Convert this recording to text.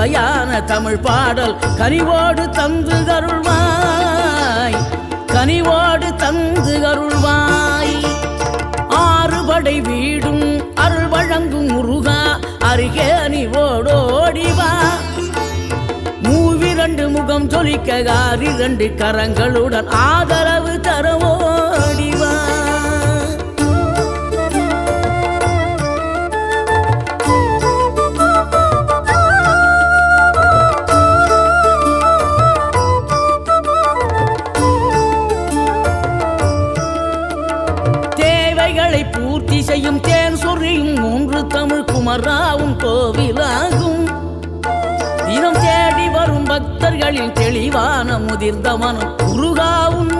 சுவையான தமிழ் பாடல் கனிவோடு தந்து அருள்வாய், கனிவோடு தந்து அருள்வாய். ஆறுபடை வீடும் அருள் வழங்கும் முருகா அருகே அணிவோடோடிவா. மூவிரண்டு முகம் ஜொலிக்க 6 கரங்களுடன் ஆதரவு தரவோடிவா. பூர்த்தி செய்யும் தேன் சொரியும் 3 தமிழ் குமராவும் கோவிலாகும். தினம் தேடி வரும் பக்தர்களின் தெளிவான முதிர்ந்த மனம் முருகாவும்